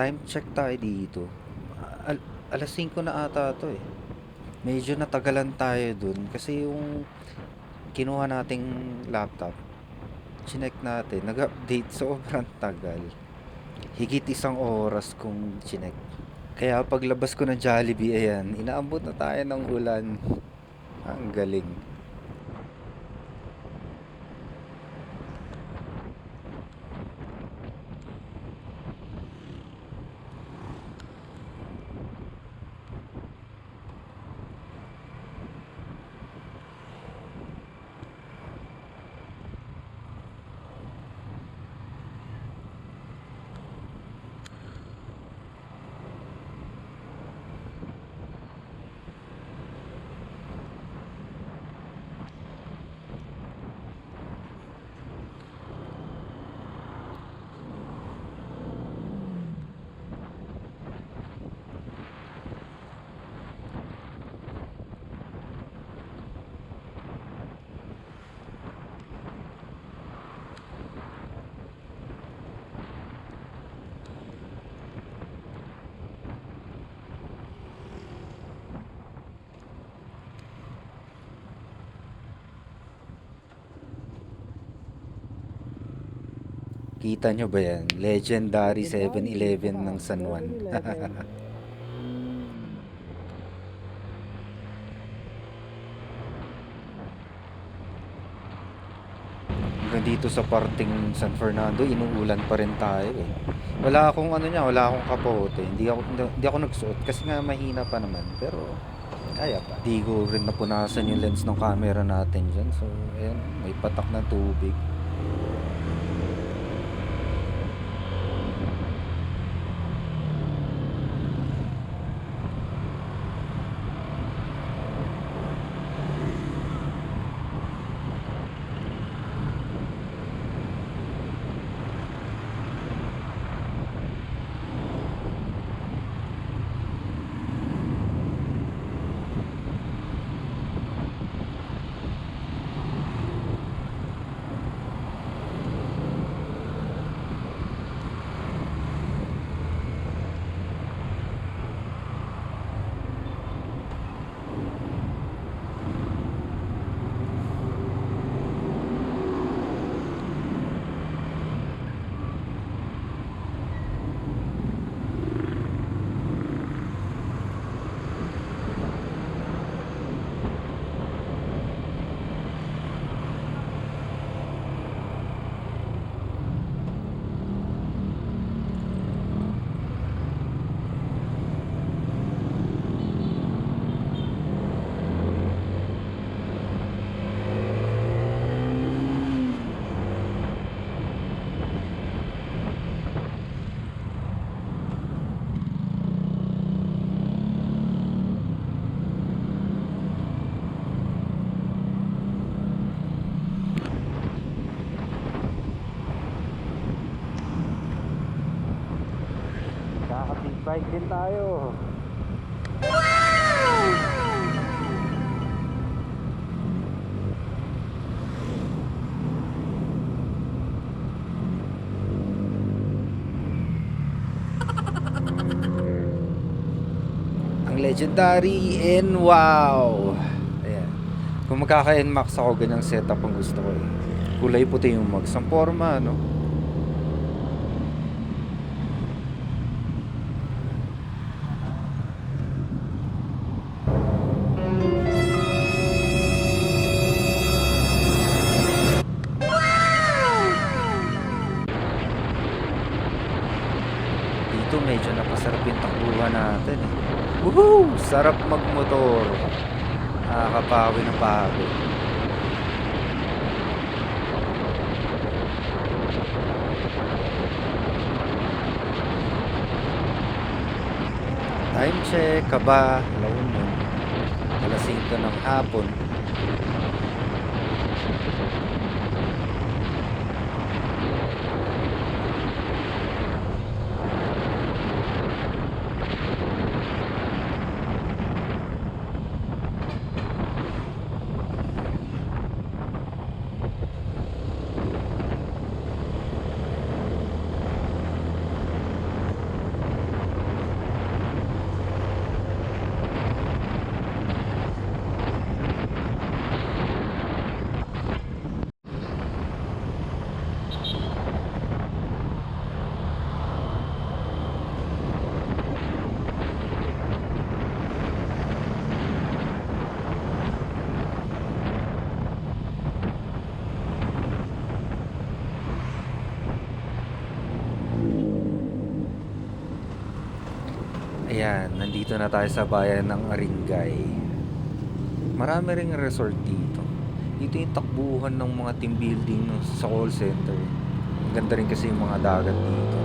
Time check tayo dito. Al- alas 5 na ata to eh. Medyo natagalan tayo dun kasi yung kinuha nating laptop, chinek natin, nag-update, sobrang tagal. Higit isang oras kung chinek. Kaya paglabas ko ng Jollibee, ayan, inaabot na tayo ng ulan. Ang galing. Kita nyo ba yan? Legendary Legendary, 7-Eleven tsaka ng San Juan. 7-Eleven. Hanggang dito sa parting San Fernando, inuulan pa rin tayo eh. Wala akong ano niya, wala akong kapote. Hindi ako nagsuot kasi nga mahina pa naman. Pero kaya pa. Di ko rin napunasan yung lens ng camera natin dyan. So, ayan, may patak na tubig. Kaka-big bike din tayo. Ang legendary and wow. Ayan. Kung magkaka-NMAX ako, ganyang setup ang gusto ko eh. Kulay puti yung mags. Ang forma, no? Dito medyo napasarap yung takbuhan natin eh. Woohoo! Sarap magmotor. Nakakapawi ng pagod. Time check, kaba, alaun mo. Alas 5 ng hapon. Ayan, nandito na tayo sa bayan ng Aringay. Marami ring resort dito. Dito yung takbuhan ng mga team building sa call center. Ang ganda rin kasi yung mga dagat dito.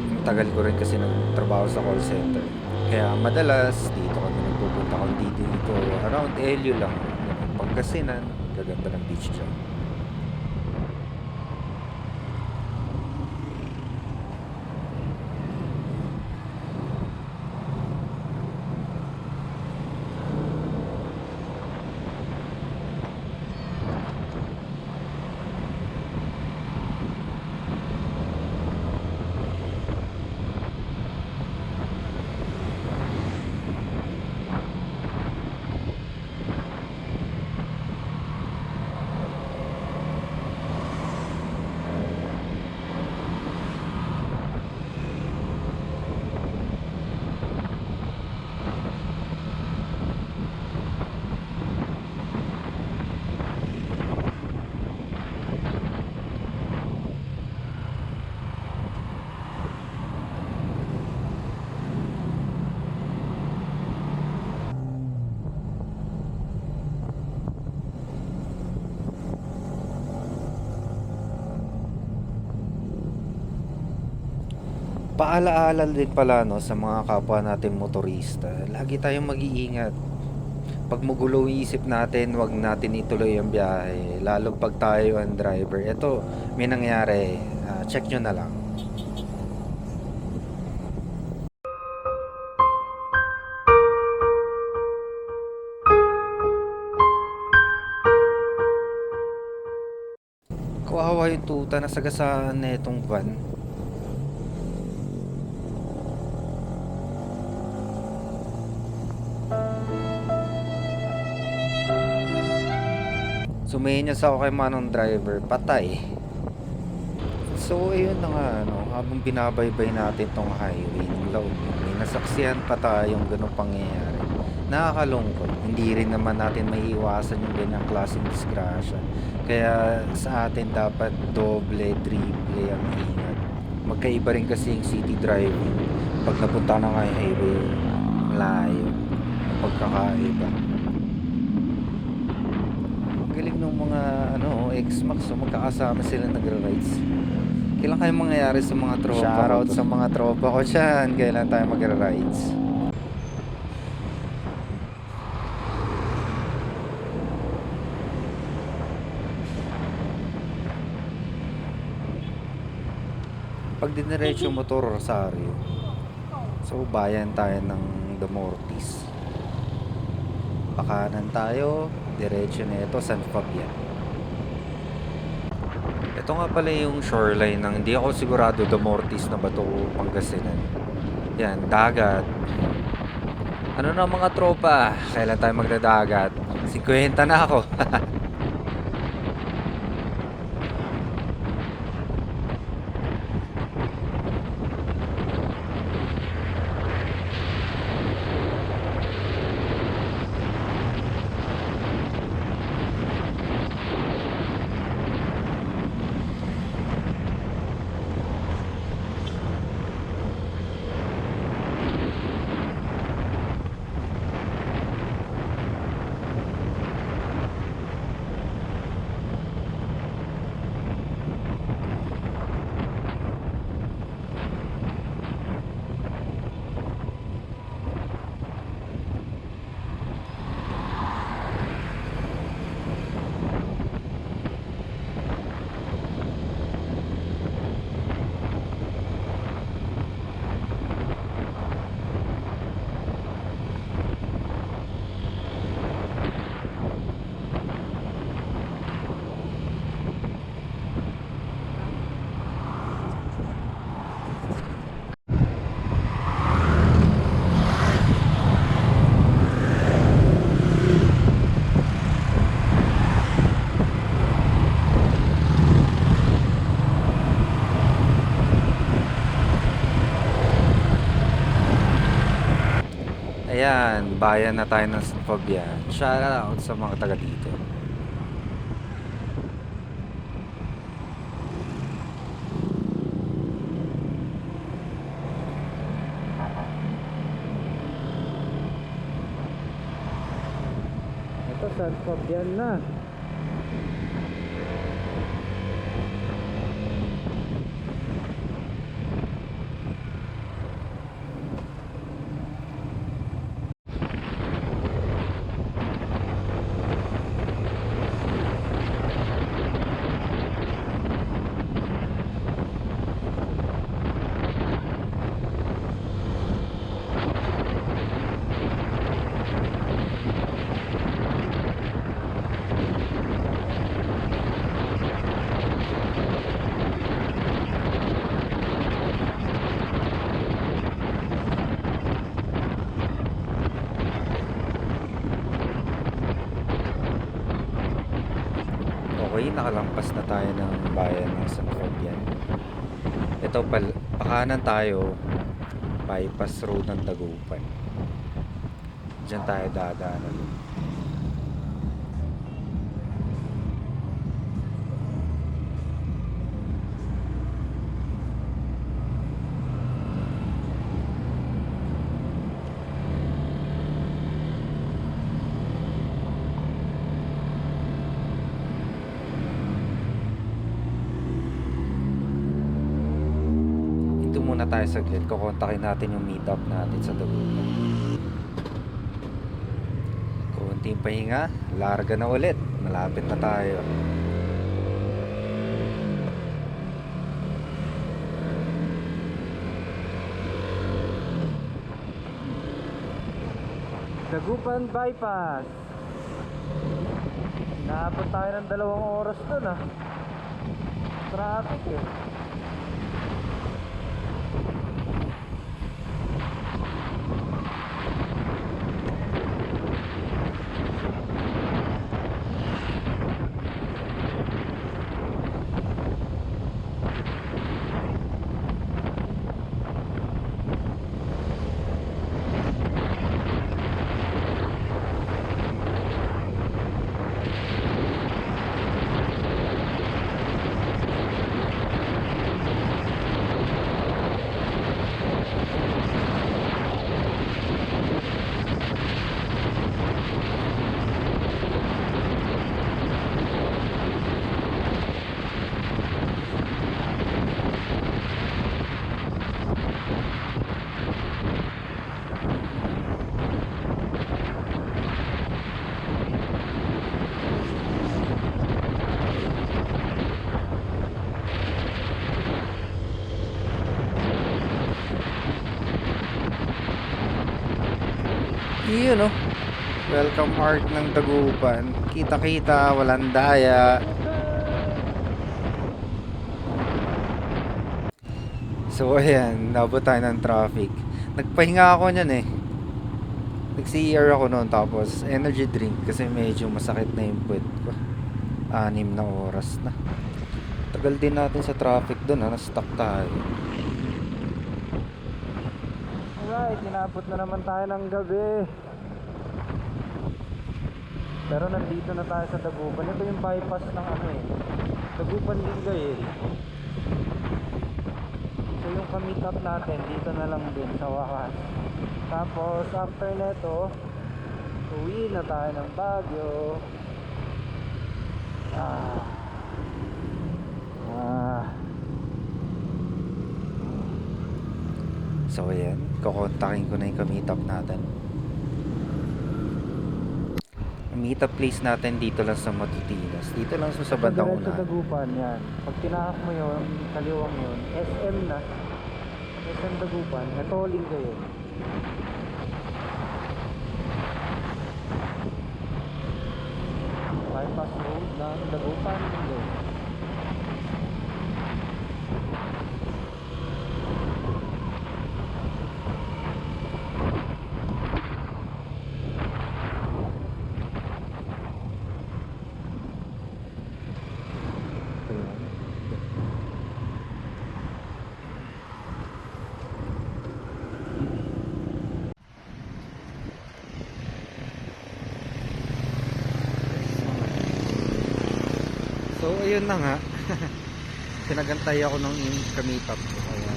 Ang tagal ko rin kasi nagtrabaho sa call center. Kaya madalas dito kami nagpupunta kung dito around Elio lang. Pangasinan, gaganda ng beach dyan. Paalaala din pala no sa mga kapwa natin motorista. Lagi tayong mag-iingat. Pag magulo yung isip natin, wag natin ituloy ang biyahe. Lalo pag tayo ang driver. Ito, may nangyari. Check nyo na lang. Kawawa yung tuta na sagasaan na itong van. Suminyas ako kay manong driver, patay. So ayun na nga, habang binabaybay natin tong highway ng La Union, may nasaksihan pa tayong ganong pangyayari. Nakakalungkot, hindi rin naman natin maiiwasan yung ganyang klaseng disgrasya. Kaya sa atin dapat doble, triple ang ingat. Magkaiba rin kasi yung city driving. Pag napunta na nga yung highway, malayo. Ang pagkakaiba. Galing ng mga X-Max, so magkakasama sila nagra-rides. Kailan kayo mangyayari sa mga tropa? Shoutout sa mga tropa ko dyan. Kailan tayo magra-rides? Pag diniretso yung motor, Rosario. So bayan tayo ng Damortis. Pakanan tayo, diretso na ito, San Fabian. Ito nga pala yung shoreline ng, hindi ako sigurado, Damortis na ba ito Pangasinan. Yan, dagat. Ano na mga tropa? Kailan tayo magdadagat? 50 na ako. Ayan, bayan na tayo ng San Fabian. Shout out sa mga taga dito. San Fabian na. Okay, nakalampas na tayo ng bayan ng San Fabian. Ito, pakanan tayo, bypass road ng Dagupan. Diyan tayo dadaanan. Ito muna tayo saglit, kukontakin natin yung meet up natin sa Dagupan. Konting pahinga, larga na ulit, malapit na tayo. Dagupan bypass. Naabot tayo ng 2 oras dun ah. Traffic eh. Yun oh. Welcome art ng Dagupan. Kita-kita, walang daya. So ayan, nabot tayo ng traffic. Nagpahinga ako niyan eh. Nag-CR ako noon, tapos energy drink kasi medyo masakit na yung puwet ko. 6 na oras na. Tagal din natin sa traffic doon, na-stuck tayo. Alright, inabot na naman tayo ng gabi. Pero nandito na tayo sa Dagupan. Ito yung bypass ng ano eh, Dagupan Lingayen. So yung ka-meet up natin dito na lang din sa wakas. Tapos after neto, uwi na tayo ng Baguio. So ayan, kukontakin ko na yung ka-meet up natin. Ang meet up place natin dito lang sa Matutilas. Dito lang sa bandang unahan. Sa Dagupan yan. Pag tinahak mo yun, kaliwang yun, SM na. SM Dagupan, natoling kayo. Bypass road ng Dagupan. So ayun na nga. Pinagantay ako ng ka-meet up ko, kaya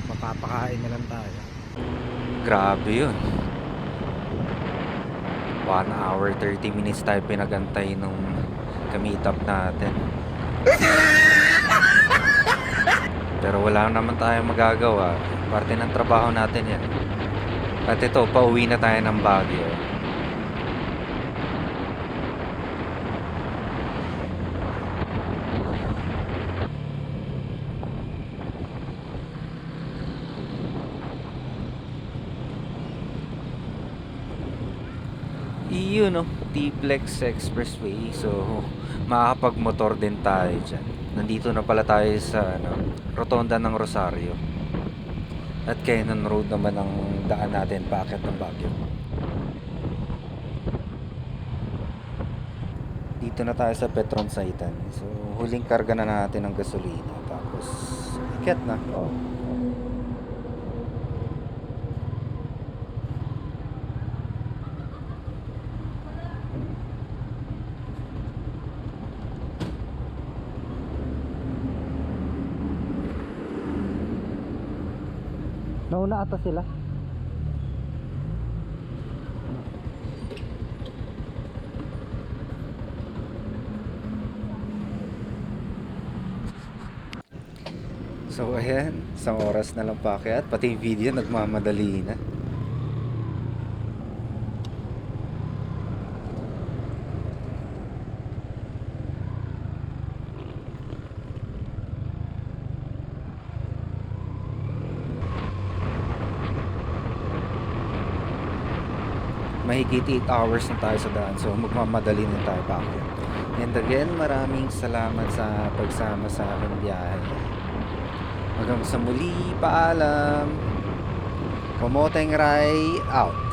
mapapakain na lang tayo. Grabe yun. 1 hour 30 minutes tayo pinagantay nung ka-meet up natin. Pero wala naman tayong magagawa. Parte ng trabaho natin yan. At ito, pauwi na tayo ng Baguio. Iyon no, T-Flex Expressway. So, makakapag-motor din tayo dyan. Nandito na pala tayo sa rotonda ng Rosario. At Cannon Road naman ang daan natin paakyat ng Baguio. Dito na tayo sa Petron Saitan. So, huling karga na natin ng gasolina. Tapos, akyat na. Nauna ata sila. So ayan, isang oras na lang paakyat. Pati yung video nagmamadali na. Mahigit 8 hours na tayo sa daan. So magmamadali na tayo paakyat. And again, maraming salamat sa pagsama sa aking biyahe. Hanggang sa muli, paalam. Komoteng Rai out.